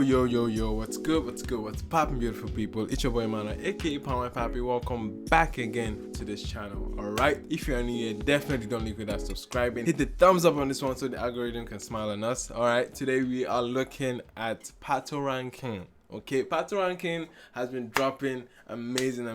Yo, what's good, what's poppin', beautiful people? It's your boy Mana, aka palmwinepapi. Welcome back again to this channel, alright? If you're new here, definitely don't leave without subscribing. Hit the thumbs up on this one so the algorithm can smile on us, alright? Today we are looking at Patoranking. Okay, Patoranking has been dropping amazing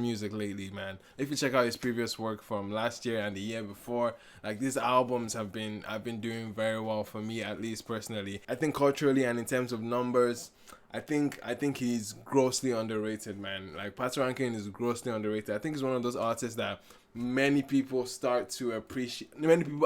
music lately, man. If you check out his previous work from last year and the year before, like these albums have been doing very well for me, at least personally. I think culturally and in terms of numbers, I think he's grossly underrated, man. Like Patoranking is grossly underrated. I think he's one of those artists that many people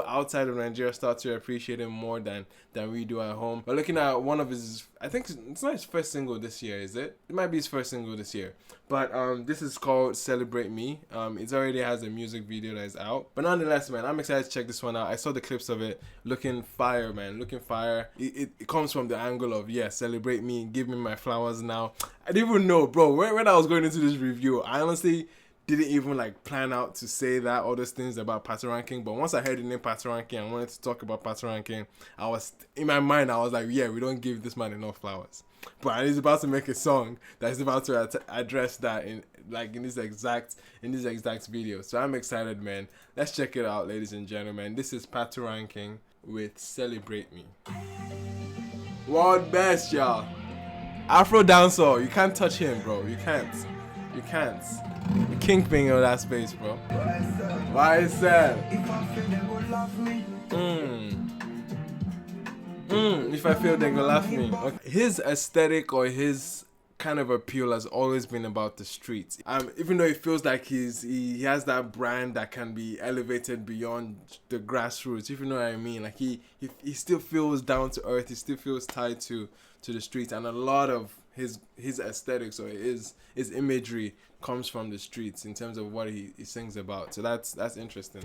outside of Nigeria start to appreciate him more than we do at home. But looking at one of his, I think it's not his first single this year, is it? It might be his first single this year. But this is called Celebrate Me. It already has a music video that is out. But nonetheless, man, I'm excited to check this one out. I saw the clips of it. Looking fire, man. Looking fire. It comes from the angle of, yeah, celebrate me. Give me my flowers now. I didn't even know, bro. When I was going into this review, I honestly didn't even like plan out to say that all those things about Patoranking, but once I heard the name Patoranking and wanted to talk about Patoranking, I was in my mind, I was like, yeah, we don't give this man enough flowers. But he's about to make a song that's about to address that in this exact video. So I'm excited, man. Let's check it out, ladies and gentlemen. This is Patoranking with Celebrate Me. World best, y'all. Afro dancer, you can't touch him, bro. You can't. The kingpin of that space, bro. Why is that? If I feel they gonna laugh me. Okay. His aesthetic or his kind of appeal has always been about the streets. Even though it feels like he has that brand that can be elevated beyond the grassroots, if you know what I mean. Like he still feels down to earth. He still feels tied to the streets, and a lot of his aesthetics or his imagery comes from the streets in terms of what he sings about. So that's interesting.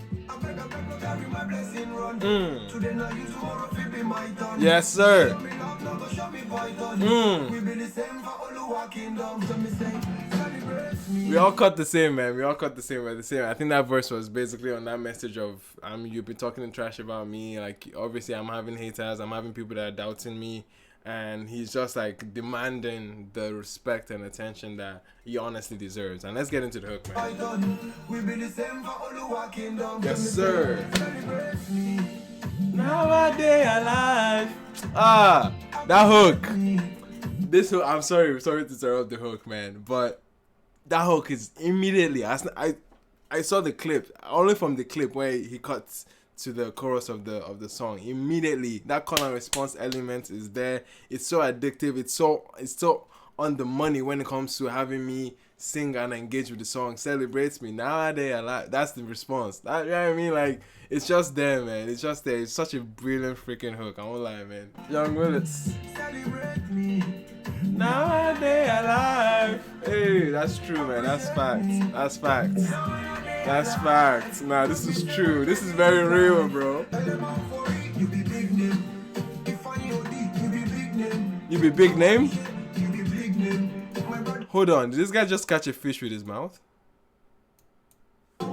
Yes, sir. We all cut the same, man. We cut the same. I think that verse was basically on that message of you've been talking trash about me. Like obviously I'm having haters. I'm having people that are doubting me. And he's just like demanding the respect and attention that he honestly deserves. And let's get into the hook, man. Yes, sir. Nowadays alive. That hook. This hook. I'm sorry to interrupt the hook, man. But that hook is immediately. I saw the clip only from the clip where he cuts to the chorus of the song. Immediately that call and response element is there. It's so addictive. It's so on the money when it comes to having me sing and engage with the song. Celebrates me nowadays. That's the response. You know what I mean? Like it's just there, man. It's just there. It's such a brilliant freaking hook. I won't lie, man. Young Willits. Celebrate me nowadays alive. Hey, that's true, man. That's facts. Nah, this is true. This is very real, bro. You be big name? Hold on, did this guy just catch a fish with his mouth? Hey!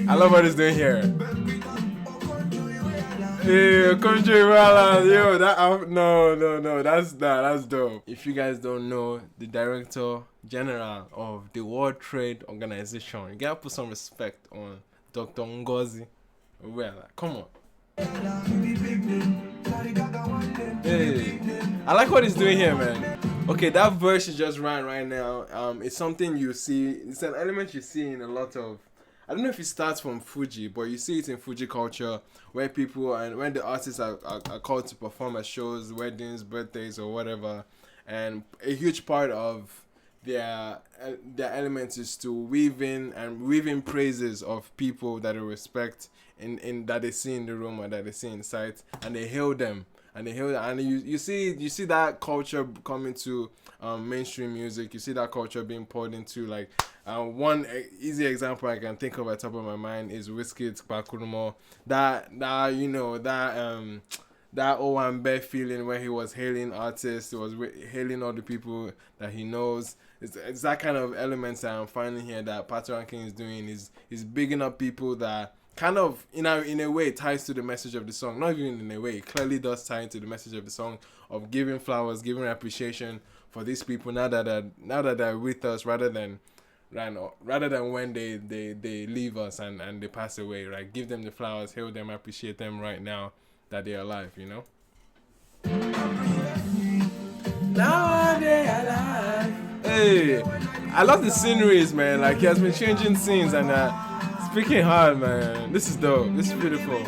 I love what he's doing here. Hey, country Roland, yo, that's dope. If you guys don't know the Director General of the World Trade Organization, you gotta put some respect on Dr. Ngozi. Well, come on. Hey, I like what he's doing here, man. Okay, that verse you just ran right now, it's something you see, it's an element you see in a lot of, I don't know if it starts from Fuji, but you see it in Fuji culture where people and when the artists are called to perform at shows, weddings, birthdays, or whatever, and a huge part of their elements is to weave in praises of people that they respect in that they see in the room or that they see in sight, and they hail them. And you see that culture coming to mainstream music. You see that culture being poured into, like one easy example I can think of at the top of my mind is Wizkid's Bakurumo. That Owambe feeling where he was hailing artists, he was hailing all the people that he knows. it's that kind of elements that I'm finding here that Patoranking is doing. He's bigging up people that kind of, in a way, ties to the message of the song. Not even in a way, it clearly does tie into the message of the song of giving flowers, giving appreciation for these people now that they're with us, rather than when they leave us and they pass away, right? Give them the flowers, hail them, appreciate them right now that they're alive, you know? Now they're alive. Hey, I love the sceneries, man. Like, he has been changing scenes and speaking hard, man. This is dope. This is beautiful.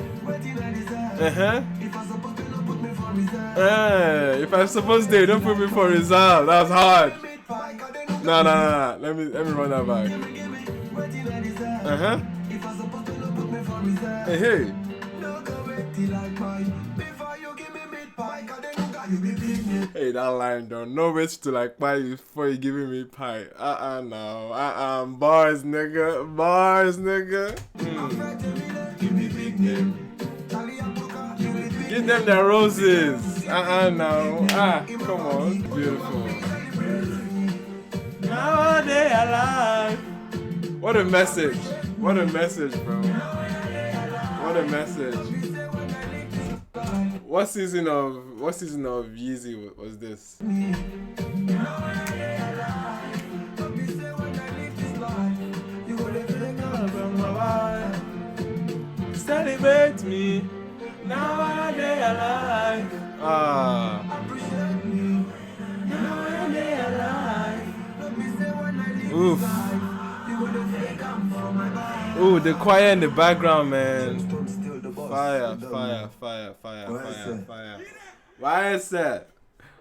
If I'm supposed to, don't put me for result. That was hard. No. Let me run that back. Hey. Hey, that line don't know which to like pie before you giving me pie. No. Bars, nigga. Give them their roses. No. Come on. Beautiful. Now they alive. What a message. What a message, bro. What a message. What season of Yeezy was this? Celebrate me. Now they alive. Now they alive. Oof. Ooh, the choir in the background, man. Fire. Why is that?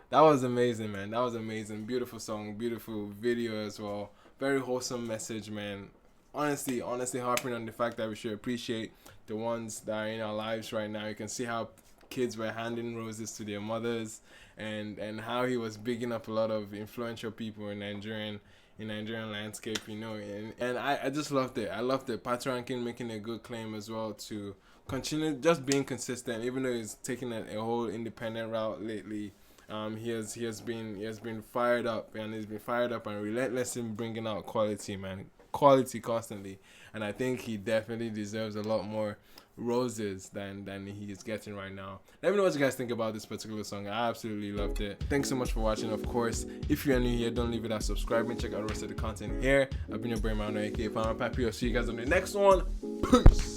That was amazing, man. That was amazing. Beautiful song, beautiful video as well. Very wholesome message, man. Honestly harping on the fact that we should appreciate the ones that are in our lives right now. You can see how kids were handing roses to their mothers, and how he was bigging up a lot of influential people in Nigerian landscape, you know, and I just loved it. I loved it. Patoranking making a good claim as well to continue just being consistent, even though he's taking a whole independent route lately. He has been fired up, and he's been fired up and relentless in bringing out quality, man. Quality constantly, and I think he definitely deserves a lot more roses than he is getting right now. Let me know what you guys think about this particular song. I absolutely loved it. Thanks so much for watching. Of course, if you're new here, don't leave without subscribing. Check out the rest of the content here. I've been your brain man, aka palmwinepapi. I'll see you guys on the next one. Peace.